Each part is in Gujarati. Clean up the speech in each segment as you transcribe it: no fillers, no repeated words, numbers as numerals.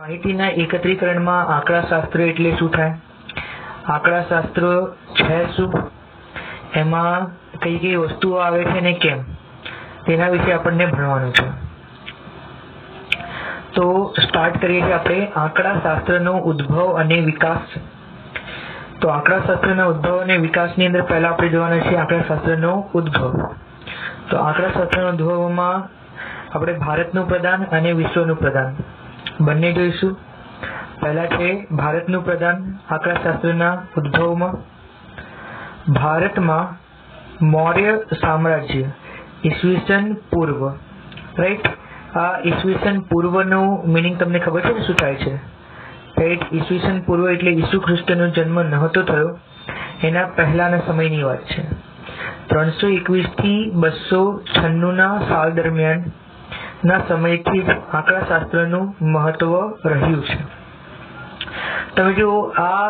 માહિતીના એકત્રીકરણમાં આંકડાશાસ્ત્ર એટલે શું થાય? આંકડાશાસ્ત્ર છે શું? એમાં કઈ કઈ વસ્તુઓ આવે છે ને કેમ, તેના વિશે આપણને ભણવાનું છે. તો સ્ટાર્ટ કરીએ છીએ આપણે આંકડાશાસ્ત્રનો ઉદ્ભવ અને વિકાસ. તો આંકડાશાસ્ત્રના ઉદ્ભવ અને વિકાસની અંદર પહેલા આપણે જોવાના છે આંકડાશાસ્ત્રનો ઉદ્ભવ. તો આંકડાશાસ્ત્રના ઉદ્ભવમાં આપણે ભારતનું પ્રદાન અને વિશ્વનું પ્રદાન બંને જોઈશું. પહેલા છે ભારતનું પ્રદાન આંકડાશાસ્ત્રના ઉદ્ભવમાં. ભારતમાં મૌર્ય સામ્રાજ્ય ઈસવીસન પૂર્વ, રાઈટ. આ ઈસવીસન પૂર્વનું મિનિંગ તમને ખબર છે શું થાય છે? રાઈટ. ઈસવીસન પૂર્વ એટલે ઈસુ ખ્રિસ્તનો જન્મ નહોતો થયો એના પહેલાના સમયની વાત છે. 321 થી 296 સાલ દરમિયાન ના સમયથી જ આંકડાશાસ્ત્રનું મહત્વ રહ્યું છે. તમે જો આ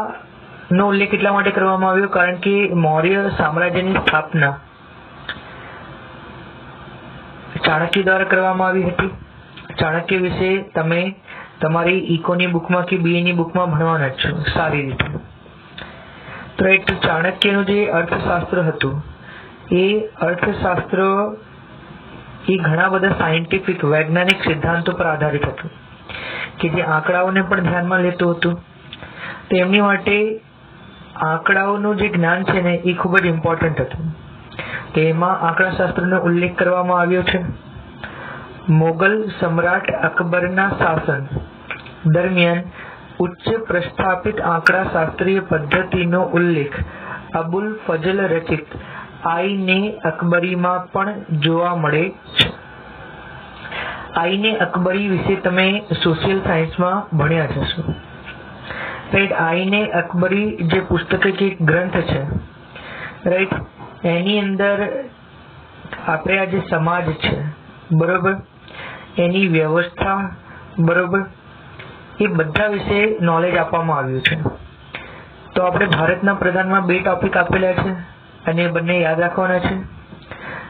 નો ઉલ્લેખ એટલા માટે કરવામાં આવ્યો કારણ કે મૌર્ય સામ્રાજ્યની સ્થાપના ચાણક્ય દ્વારા કરવામાં આવી હતી. ચાણક્ય વિશે તમે તમારી ઇકોની બુકમાં કે બીએની બુકમાં ભણવાના જ છો સારી રીતે. તો રાઈટ, ચાણક્યનું જે અર્થશાસ્ત્ર હતું એ અર્થશાસ્ત્ર એ ઘણા બધા સાયન્ટિફિક વૈજ્ઞાનિક સિદ્ધાંતો પર આધારિત હતું કે જે આંકડાઓને પણ ધ્યાનમાં લેતું હતું. તો એમની માટે આંકડાઓનું જે જ્ઞાન છે ને એ ખૂબ જ ઇમ્પોર્ટન્ટ હતું. તો એમાં આંકડાશાસ્ત્રનો ઉલ્લેખ કરવામાં આવ્યો છે. મોગલ સમ્રાટ અકબરના શાસન દરમિયાન ઉચ્ચ પ્રસ્થાપિત આંકડાશાસ્ત્રીય પદ્ધતિનો ઉલ્લેખ અબુલ ફઝલ રચિત આઈને અકબરીમાં પણ જોવા મળે છે. આઈને અકબરી વિશે તમે સોશિયલ સાયન્સમાં ભણ્યા જશો, રાઈટ. આઈને અકબરી જે પુસ્તક કે ગ્રંથ છે, રાઈટ, એની અંદર આપણે આ જે સમાજ છે બરોબર, એની વ્યવસ્થા બરોબર, એ બધા વિશે નોલેજ આપવામાં આવ્યું છે. તો આપણે ભારતના પ્રધાનમાં 2 ટોપિક આપેલા છે અને બંને યાદ રાખવાના છે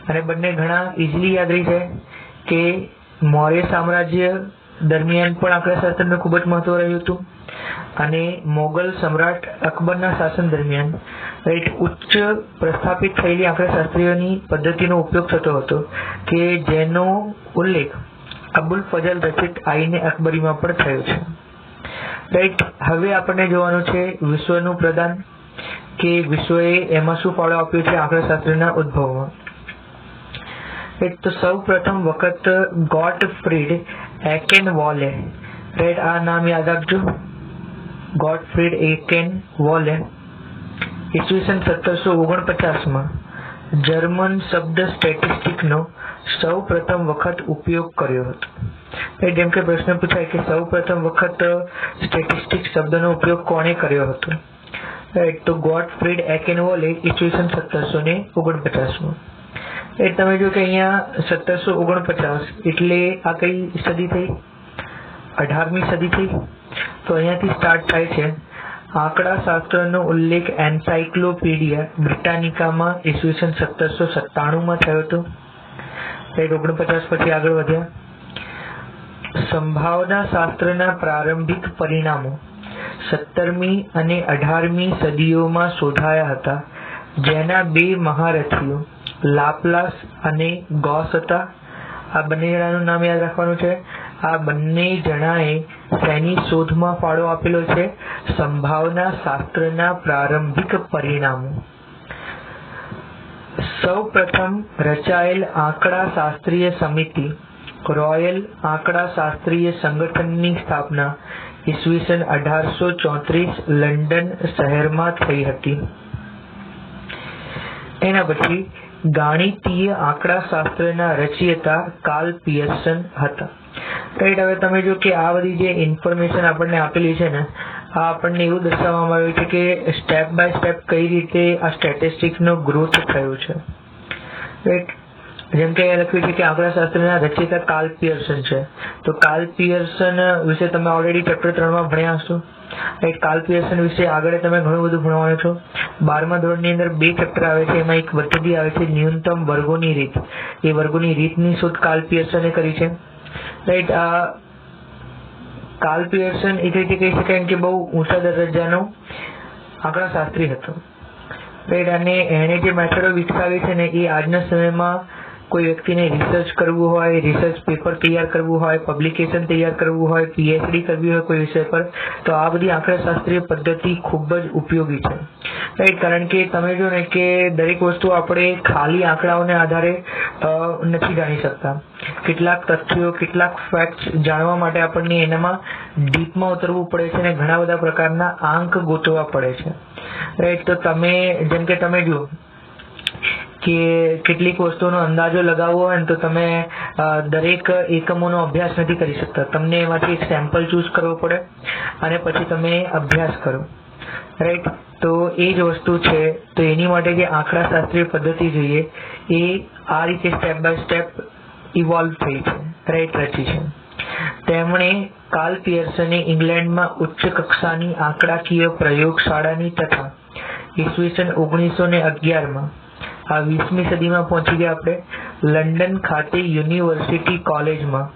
અને બંને ઘણા ઇઝીલી યાદ રહી જાય કે મૌર્ય સામ્રાજ્ય દરમિયાન પણ આંકડાશાસ્ત્રનું ખૂબ જ મહત્વ રહ્યું હતું અને મોગલ સમ્રાટ અકબરના શાસન દરમિયાન રાઈટ ઉચ્ચ પ્રસ્થાપિત થયેલી આંકડાશાસ્ત્રીઓની પદ્ધતિનો ઉપયોગ થતો હતો કે જેનો ઉલ્લેખ અબુલ ફઝલ રચિત આઈને અકબરીમાં પણ થયો છે, રાઈટ. હવે આપણને જોવાનું છે વિશ્વનું પ્રદાન કે વિશ્વએ એમાં શું ફાળો આપ્યો છે આંકડાશાસ્ત્રના ઉદ્ભવમાં. તો સૌ પ્રથમ વખત ગોટફ્રીડ એકેનવોલે, રાઈટ, આ નામ યાદ રાખજો. ગોટફ્રીડ એકેનવોલે ઈસવીસન 1749 જર્મન શબ્દ સ્ટેટિસ્ટિકનો સૌ પ્રથમ વખત ઉપયોગ કર્યો હતો. જેમ કે પ્રશ્ન પૂછાય કે સૌ પ્રથમ વખત સ્ટેટિસ્ટિક શબ્દનો ઉપયોગ કોણે કર્યો હતો? રાઈટ. તો ગોટફ્રીડ એકેનવોલે ઈસવીસન 1749. તમે જો કે અહીંયા 1749 એટલે આ કઈ સદી થઈ? 18મી સદી થઈ. તો અહીંયાથી સ્ટાર્ટ થાય છે. આંકડાશાસ્ત્રનો ઉલ્લેખ એન્સાઇક્લોપીડિયા બ્રિટાનિકામાં ઈસવીસન 1797 થયો હતો. 49 પછી આગળ વધ્યા. સંભાવના શાસ્ત્રના પ્રારંભિક પરિણામો 17મી અને 18મી સદીઓમાં શોધાયા હતા, જેના 2 મહારથીઓ લાપલાસ અને ગોસ હતા. આ બંને જણાનું નામ યાદ રાખવાનું છે. આ બંને જણાએ તેની શોધમાં ફાળો આપેલો છે સંભાવના શાસ્ત્રના પ્રારંભિક પરિણામો. સૌ પ્રથમ રચાયેલ આંકડાશાસ્ત્રીય સમિતિ રોયલ આંકડાશાસ્ત્રીય સંગઠનની સ્થાપના ઈસવીસન 1834 લંડન શહેરમાં થઈ હતી. એના પછી ગાણિતીય આંકડાશાસ્ત્રના રચયિતા કાર્લ પિયર્સન હતા, રાઈટ. હવે તમે જો કે આ બધી જે ઇન્ફોર્મેશન આપણને આપેલી છે ને, આ આપણને એવું દર્શાવવામાં આવ્યું છે કે સ્ટેપ બાય સ્ટેપ કઈ રીતે આ સ્ટેટિસ્ટિક્સનો ગ્રોથ થયો છે, રાઈટ. જેમ કે લખ્યું છે કે આંકડાશાસ્ત્રના રચયિતા કાર્લ પિયર્સન છે. તો કાર્લ પિયર્સન વિશે તમે ઓલરેડી ચેપ્ટર 3માં ભણ્યા હશો, રાઈટ. કાર્લ પિયર્સન વિશે આગળ તમે ઘણું બધું ભણવાનું છો. 12મા ધોરણની અંદર 2 ચેપ્ટર આવે છે. એમાં એક પદ્ધતિ આવે છે ન્યૂનતમ વર્ગોની રીત. એ વર્ગોની રીતની શોધ કાર્લ પિયર્સને કરી છે, રાઈટ. કાર્લ પિયર્સન એક રીતે કહી શકાય કે બહુ ઊંચા દરજ્જાનો આંકડાશાસ્ત્રી હતો, રાઈટ. અને એણે જે મેથડો વિકસાવી છે ને એ આજના સમયમાં કોઈ વ્યક્તિને રિસર્ચ કરવું હોય, રિસર્ચ પેપર તૈયાર કરવું હોય, પબ્લિકેશન તૈયાર કરવું હોય, PhD કરવી હોય કોઈ વિષય પર, તો આ બધી આંકડાશાસ્ત્રીય પદ્ધતિ ખૂબ જ ઉપયોગી છે, રાઈટ. કારણ કે તમે જો ને કે દરેક વસ્તુ આપણે ખાલી આંકડાઓને આધારે નથી જાણી શકતા. કેટલાક તથ્યો, કેટલાક ફેક્ટ્સ જાણવા માટે આપણને એનામાં ડીપમાં ઉતરવું પડે છે અને ઘણા બધા પ્રકારના આંક ગોતવા પડે છે, રાઈટ. તો તમે જેમ કે તમે જુઓ કે કેટલીક વસ્તુનો અંદાજો લગાવવો હોય ને તો તમે દરેક એકમોનો અભ્યાસ નથી કરી શકતા. તમને એમાંથી એક સેમ્પલ ચૂઝ કરવો પડે અને પછી તમે અભ્યાસ કરો, રાઈટ. તો એ જ વસ્તુ છે. તો એની માટે જે આંકડાશાસ્ત્રીય પદ્ધતિ જોઈએ એ આ રીતે સ્ટેપ બાય સ્ટેપ ઇવોલ્વ થઈ છે, રાઈટ, રચી છે. તેમણે કાર્લ પિયર્સને ઇંગ્લેન્ડમાં ઉચ્ચ કક્ષાની આંકડાકીય પ્રયોગશાળાની તથા ઈસવીસન 1911માં આ 20મી સદીમાં પહોંચી ગયા આપણે, લંડન ખાતે યુનિવર્સિટી કોલેજમાં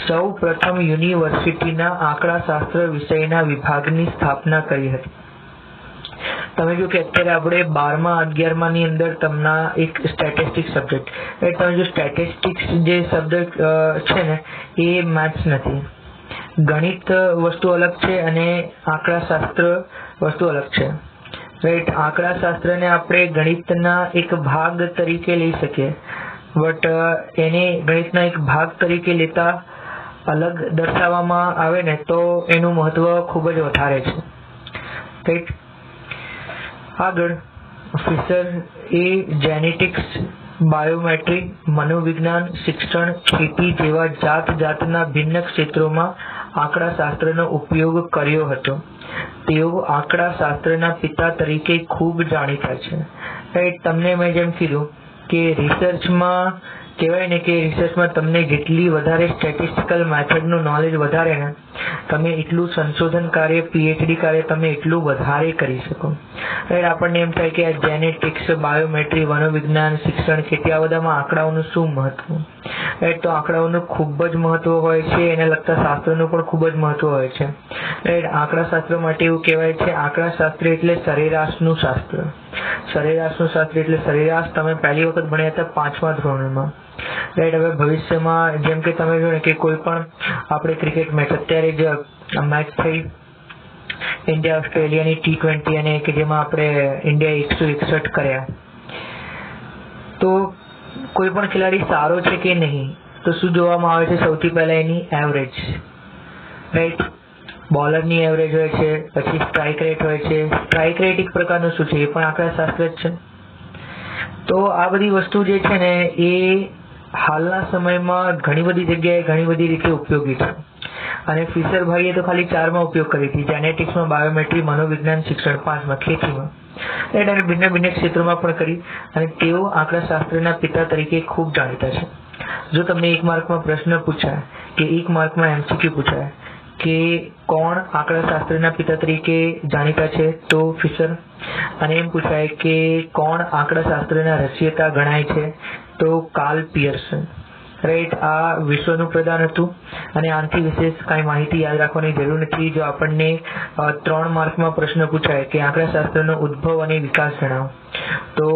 સૌ પ્રથમ યુનિવર્સિટીના આંકડાશાસ્ત્ર વિષયના વિભાગની સ્થાપના કરી હતી. તમે જો કે અત્યારે આપણે 12મા 11માની અંદર તમને એક સ્ટેટિસ્ટિક્સ સબ્જેક્ટ, તમે જો સ્ટેટિસ્ટિક્સ જે સબ્જેક્ટ છે ને એ મેથ્સ નથી. ગણિત વસ્તુ અલગ છે અને આંકડાશાસ્ત્ર વસ્તુ અલગ છે, રાઈટ. આંકડાશાસ્ત્રને આપણે ગણિતના એક ભાગ તરીકે લઈ શકીએ, બટ એને ગણિતના એક ભાગ તરીકે લેતા અલગ દર્શાવવામાં આવે ને તો એનું મહત્વ ખૂબ જ વધારે છે, રાઈટ. આગળ ફિશર એ જેનેટિક્સ, બાયોમેટ્રી, મનોવિજ્ઞાન, શિક્ષણ, ખેતી જેવા જાતના ભિન્ન ક્ષેત્રોમાં આંકડાશાસ્ત્રનો ઉપયોગ કર્યો હતો. તેઓ આંકડાશાસ્ત્રના પિતા તરીકે ખૂબ જાણીતા છે, રાઈટ. તમને મેં જેમ કીધું કે રિસર્ચમાં કહેવાય ને કે રિસર્ચમાં તમને જેટલી વધારે સ્ટેટિસ્ટિકલ મેથડનું નોલેજ વધારે ને તમે એટલું સંશોધન કાર્ય, PhD કાર્ય તમે એટલું વધારે કરી શકો, રાઈટ. આપણને એમ થાય કે આ જેનેટિક્સ, બાયોમેટ્રી, મનોવિજ્ઞાન, શિક્ષણ, ખેતી આ બધામાં આંકડાઓનું શું મહત્વ, રાઈટ. તો આંકડાઓનું ખૂબ જ મહત્વ હોય છે, એને લગતા શાસ્ત્રોનું પણ ખૂબ જ મહત્વ હોય છે, રાઈટ. આંકડાશાસ્ત્ર માટે એવું કહેવાય છે આંકડાશાસ્ત્ર એટલે સરેરાશનું શાસ્ત્ર. સરેરાશનું શાસ્ત્ર એટલે સરેરાશ તમે પહેલી વખત ભણ્યા હતા 5મા ધોરણમાં, રાઈટ. હવે ભવિષ્યમાં જેમ કે તમે જો ને કે કોઈ પણ આપણે ક્રિકેટ મેચ, અત્યારે જે મેચ થઈ ઇન્ડિયા ઓસ્ટ્રેલિયાની T20 અને કે જેમાં આપણે ઇન્ડિયાએ 161 કર્યા, તો કોઈ પણ ખેલાડી સારો છે કે નહીં તો શું જોવામાં આવે છે? સૌથી પહેલા એની એવરેજ, રાઈટ. બોલરની એવરેજ હોય છે, પછી સ્ટ્રાઇક રેટ હોય છે. સ્ટ્રાઇક રેટ એક પ્રકારનું શું છે? એ પણ આંકડાશાસ્ત્ર જ છે. તો આ બધી વસ્તુ જે છે ને એ હાલના સમયમાં ઘણી બધી જગ્યાએ ઘણી બધી રીતે ઉપયોગી છે. અને ફિશરભાઈએ તો ખાલી 4માં ઉપયોગ કરી હતી, જેનેટિક્સમાં, બાયોમેટ્રી, મનોવિજ્ઞાન, શિક્ષણ 5માં, ખેતીમાં, રાઈટ. અને ભિન્ન ભિન્ન ક્ષેત્રોમાં પણ કરી અને તેઓ આંકડાશાસ્ત્રના પિતા તરીકે ખૂબ જાણીતા છે. જો તમને 1 માર્કમાં પ્રશ્ન પૂછાય કે 1 માર્કમાં MCQ પૂછાય કે કોણ આંકડાશાસ્ત્રના પિતા તરીકે જાણીતા છે તો ફિશર, અને એમ પૂછાય કે કોણ આંકડાશાસ્ત્રના રચયિતા ગણાય છે તો કાર્લ પિયર્સન, રાઈટ. આ વિશ્વનું પ્રદાન હતું અને આનાથી વિશેષ કાંઈ માહિતી યાદ રાખવાની જરૂર નથી. જો આપણને 3 માર્કમાં પ્રશ્ન પૂછાય કે આંકડાશાસ્ત્રનો ઉદ્ભવ અને વિકાસ જણાવો તો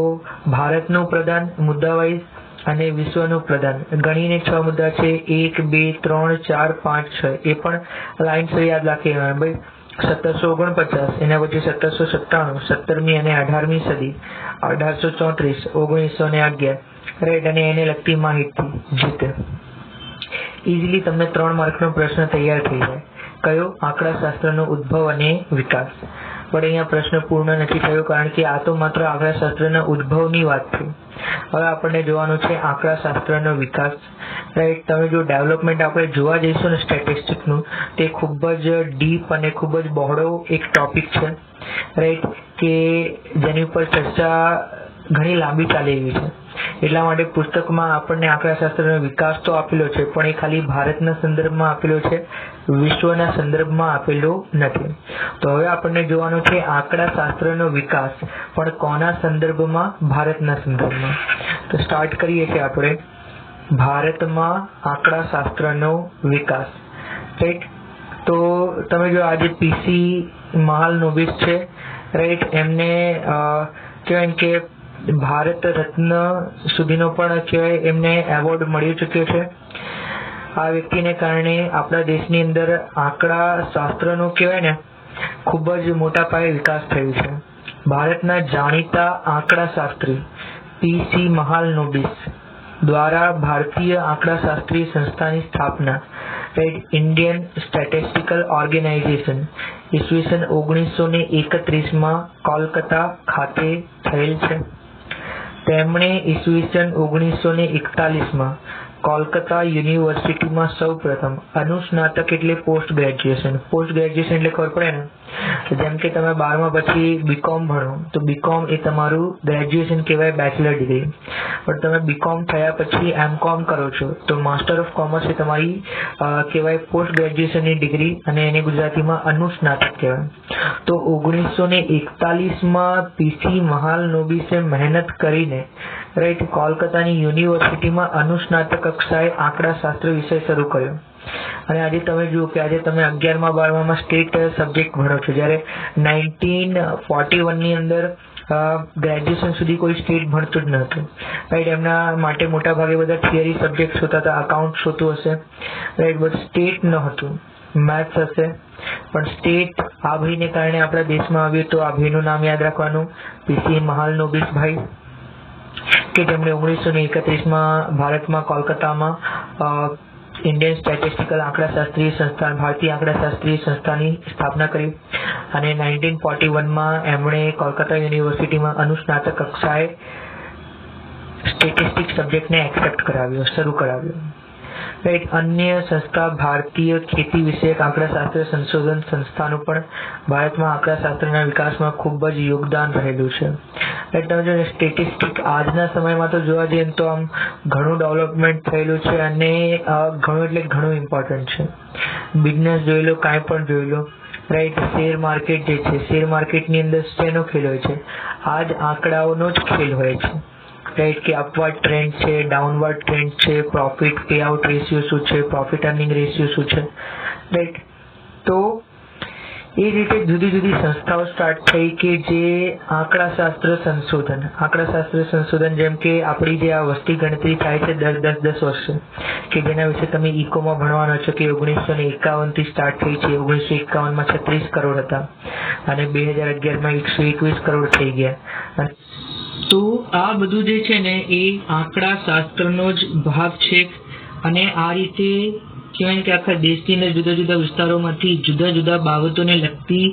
ભારતનું પ્રદાન મુદ્દાવાઇઝ અને વિશ્વનું પ્રદાન ગણીને 6 મુદ્દા છે, 1, 2, 3, 4, 5, 6. એ પણ લાઇન્સ યાદ રાખી ભાઈ. 1749, એના પછી 1797, 17મી અને 18મી સદી, 1834, 1911, રાઈટ. અને એને લગતી માહિતી જીતે. ઇઝીલી તમને 3 માર્કનો પ્રશ્ન તૈયાર થઈ જાય. કયો? આંકડાશાસ્ત્રનો ઉદ્ભવ અને વિકાસ. પણ અહીંયા પ્રશ્ન પૂર્ણ નથી થયો કારણ કે આ તો માત્ર આંકડાશાસ્ત્રના ઉદ્ભવની વાત થઈ. હવે આપણને જોવાનું છે આંકડાશાસ્ત્રનો વિકાસ, રાઈટ. તમે જો ડેવલપમેન્ટ આપણે જોવા જઈશું ને સ્ટેટિસ્ટિક્સનું, તે ખૂબ જ ડીપ અને ખૂબ જ બહોળો એક ટોપિક છે, રાઈટ. કે જેની ઉપર ચર્ચા ઘણી લાંબી ચાલે એવી છે. એટલા માટે પુસ્તકમાં આપણને આંકડાશાસ્ત્રનો વિકાસ તો આપેલો છે પણ એ ખાલી ભારતના સંદર્ભમાં આપેલો છે, વિશ્વના સંદર્ભમાં આપેલો નથી. તો હવે આપણને જોવાનું છે આંકડાશાસ્ત્રનો વિકાસ પણ કોના સંદર્ભમાં? ભારતના સંદર્ભમાં. તો સ્ટાર્ટ કરીએ છીએ આપણે ભારતમાં આંકડાશાસ્ત્રનો વિકાસ, રાઈટ. તો તમે જો આજે પીસી મહાલનોબિસ છે, રાઈટ, એમને કહેવાય કે ભારત રત્ન સુધીનો પણ કહેવાય એમને એવોર્ડ મળી ચૂક્યો છે. આ વ્યક્તિને કારણે આપણા દેશની અંદર આંકડા શાસ્ત્રનો કહેવાય ને ખૂબ જ મોટા પાયે વિકાસ થયો છે. ભારતના જાણીતા આંકડા શાસ્ત્રી પીસી મહાલનોબિસ દ્વારા ભારતીય આંકડા શાસ્ત્રીય સંસ્થાની સ્થાપના, રાઈટ, ઇન્ડિયન સ્ટેટિસ્ટિકલ ઓર્ગેનાઇઝેશન ઈસવીસન 1931 કોલકાતા ખાતે થયેલ છે. તેમણે ઈસવીસન 1941 કોલકાતા યુનિવર્સિટીમાં સૌપ્રથમ અનુસ્નાતક એટલે પોસ્ટ ગ્રેજ્યુએશન એટલે ખબર પડે ને, જેમ કે તમે 12મા પછી બીકોમ ભણો તો બીકોમ એ તમારું ગ્રેજ્યુએશન કહેવાય, બેચલર ડિગ્રી. પણ તમે બીકોમ થયા પછી એમકોમ કરો છો તો માસ્ટર ઓફ કોમર્સ એ તમારી કહેવાય પોસ્ટ ગ્રેજ્યુએશનની ડિગ્રી, અને એને ગુજરાતીમાં અનુસ્નાતક કહેવાય. તો 1941 પીસી મહાલનોબિસે મહેનત કરીને, રાઈટ, કોલકાતાની યુનિવર્સિટીમાં અનુસ્નાતક કક્ષાએ આંકડા શાસ્ત્ર વિષય શરૂ કર્યો. અને આજે તમે જુઓ કે આજે તમે 11મા 12મા સ્ટેટ સબ્જેક્ટ ભણો છો, જ્યારે 1941 અંદર ગ્રેજ્યુએશન સુધી કોઈ સ્ટેટ ભણતું જ નહોતું, રાઈટ. એમના માટે મોટા ભાગે બધા થિયરી સબ્જેક્ટ હોતા હતા, અકાઉન્ટ્સ હોતું હશે, રાઈટ, બટ સ્ટેટ ન હતું, મેથ્સ હશે, પણ સ્ટેટ આ ભાઈને કારણે આપણા દેશમાં આવ્યું. તો આ ભાઈનું નામ યાદ રાખવાનું, પીસી મહાલનોબિસ ભાઈ, કે જેમણે 1931 ભારતમાં કોલકાતામાં ઇન્ડિયન સ્ટેટિસ્ટિકલ આંકડાશાસ્ત્રીય સંસ્થા, ભારતીય આંકડાશાસ્ત્રીય સંસ્થાની સ્થાપના કરી. અને 1941 એમણે કોલકાતા યુનિવર્સિટીમાં અનુસ્નાતક કક્ષાએ સ્ટેટિસ્ટિક્સ સબ્જેક્ટને એક્સેપ્ટ કરાવ્યો, શરૂ કરાવ્યો. રાઈટ. અન્ય સંસ્થા ભારતીય ખેતી વિષયક આંકડાશાસ્ત્ર સંશોધન સંસ્થાનું પણ ભારતમાં આંકડાશાસ્ત્રના વિકાસમાં ખૂબ જ યોગદાન રહેલું છે. તમે જો સ્ટેટિસ્ટિક આજના સમયમાં તો જોવા જઈએ તો આમ ઘણું ડેવલપમેન્ટ થયેલું છે, અને ઘણું એટલે ઘણું ઇમ્પોર્ટન્ટ છે. બિઝનેસ જોઈ લો, કાંઈ પણ જોઈ લો, રાઈટ. શેર માર્કેટ જે છે, શેર માર્કેટની અંદર શેનો ખેલ હોય છે? આ જ આંકડાઓનો જ ખેલ હોય છે, રાઈટ. કે અપવર્ડ ટ્રેન્ડ છે, ડાઉનવર્ડ ટ્રેન્ડ છે, પ્રોફિટ પે આઉટ રેશિયો શું છે, પ્રોફિટ અર્નિંગ રેશિયો શું છે, રાઈટ. તો એ રીતે જુદી જુદી સંસ્થાઓ સ્ટાર્ટ થઈ કે જે આંકડાશાસ્ત્ર સંશોધન, જેમ કે આપણી જે આ વસ્તી ગણતરી થાય છે 10 વર્ષે, કે જેના વિશે તમે ઇકોમાં ભણવાનો છો કે 1951 સ્ટાર્ટ થઈ છે. 1951 36 કરોડ હતા અને 2011 121 કરોડ થઈ ગયા. તો આ બધું જે છે ને એ આંકડાશાસ્ત્રનો જ ભાગ છે. અને આ રીતે કહેવાય કે આખા દેશની અંદર જુદા જુદા વિસ્તારોમાંથી જુદા જુદા બાબતોને લગતી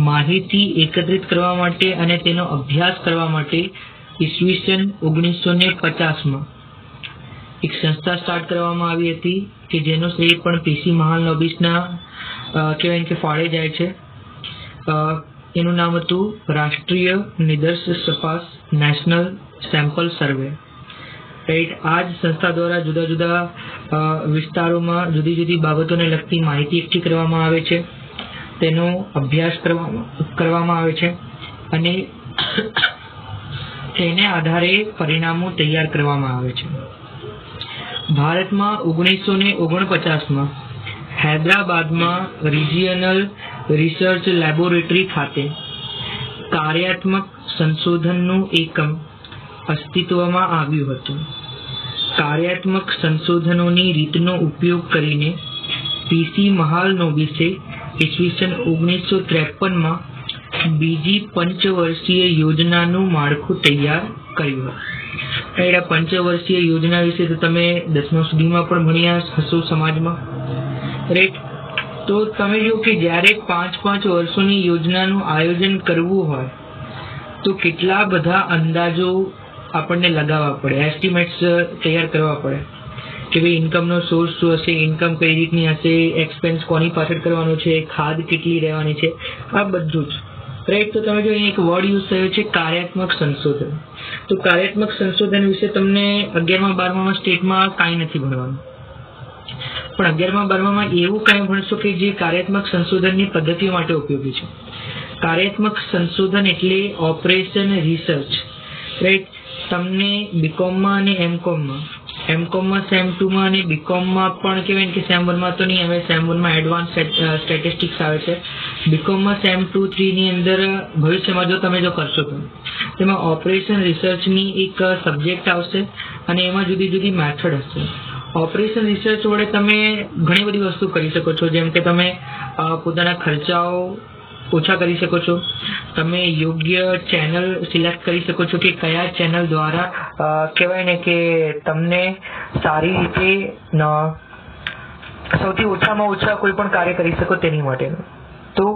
માહિતી એકત્રિત કરવા માટે અને તેનો અભ્યાસ કરવા માટે ઈસવીસન 1950 એક સંસ્થા સ્ટાર્ટ કરવામાં આવી હતી, કે જેનો શ્રેય પણ પીસી મહાલનોબિસના કહેવાય કે ફાળે જાય છે. એનું નામ હતું રાષ્ટ્રીય નિદર્શ તપાસ, નેશનલ સેમ્પલ સર્વે, રાઈટ. આ જ સંસ્થા દ્વારા જુદા જુદા વિસ્તારોમાં જુદી જુદી બાબતોને લગતી માહિતી એકઠી કરવામાં આવે છે, તેનો અભ્યાસ કરવામાં આવે છે, અને તેને આધારે પરિણામો તૈયાર કરવામાં આવે છે. ભારતમાં 1949 હૈદરાબાદમાં રિજિયનલ રિસર્ચ લેબોરેટરી ખાતે કાર્યાત્મક સંશોધનનું એકમ અસ્તિત્વમાં આવ્યું હતું. કાર્યાત્મક સંશોધનોની રીતનો ઉપયોગ કરીને પીસી મહાલનોબિસે ઈસવીસન 1953 બીજી પંચવર્ષીય યોજનાનું માળખું તૈયાર કર્યું. આ પંચવર્ષીય યોજના વિશે તો તમે 10મા સુધીમાં પણ ભણ્યા હશો સમાજમાં, રાઈટ. તો તમે જો કે જ્યારે 5 વર્ષોની યોજનાનું આયોજન કરવું હોય તો કેટલા બધા અંદાજો આપણને લગાવવા પડે, એસ્ટિમેટ્સ તૈયાર કરવા પડે કે ભાઈ ઇન્કમનો સોર્સ શું હશે, ઇન્કમ કઈ રીતની હશે, એક્સપેન્સ કોની પાછળ કરવાનો છે, ખાદ કેટલી રહેવાની છે, આ બધું જ, રાઈટ. તો તમે જો અહીં એક વર્ડ યુઝ થયો છે કાર્યાત્મક સંશોધન. તો કાર્યાત્મક સંશોધન વિશે તમને 11મા 12મા સ્ટેટમાં કાંઈ નથી ભણવાનું, પણ 11મા 12મા એવું કાંઈ ભણશો કે જે કાર્યાત્મક સંશોધનની પદ્ધતિઓ માટે ઉપયોગી છે. કાર્યાત્મક સંશોધન એટલે ઓપરેશન રિસર્ચ, રાઈટ. તમને બીકોમમાં અને એમકોમમાં એમકોમમાં સેમ 2માં અને બીકોમમાં પણ કહેવાય કે સેમ 1માં તો નહીં આવે, સેમ 1માં એડવાન્સ સ્ટેટિસ્ટિક્સ આવે છે. બીકોમમાં સેમ 2, 3ની અંદર ભવિષ્યમાં જો કરશો તો તેમાં ઓપરેશન રિસર્ચની એક સબ્જેક્ટ આવશે અને એમાં જુદી જુદી મેથડ હશે. ઓપરેશન રિસર્ચ વડે તમે ઘણી બધી વસ્તુ કરી શકો છો, જેમ કે તમે પોતાના ખર્ચાઓ ઓછા કરી શકો છો, તમે યોગ્ય ચેનલ સિલેક્ટ કરી શકો છો કે કયા ચેનલ દ્વારા કહેવાય ને કે તમને સારી રીતે સૌથી ઓછામાં ઓછા કોઈ પણ કાર્ય કરી શકો તેની માટેનું. તો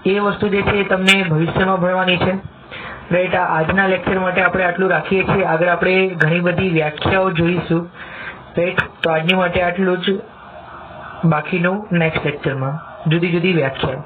એ વસ્તુ જે છે એ તમને ભવિષ્યમાં ભણવાની છે. રાઈટ, આજના લેક્ચર માટે આપણે આટલું રાખીએ છીએ. આગળ આપણે ઘણી બધી વ્યાખ્યાઓ જોઈશું. રાઈટ, તો આજની માટે આટલું જ. બાકીનું નેક્સ્ટ લેક્ચરમાં જુદી જુદી વ્યાખ્યાઓ.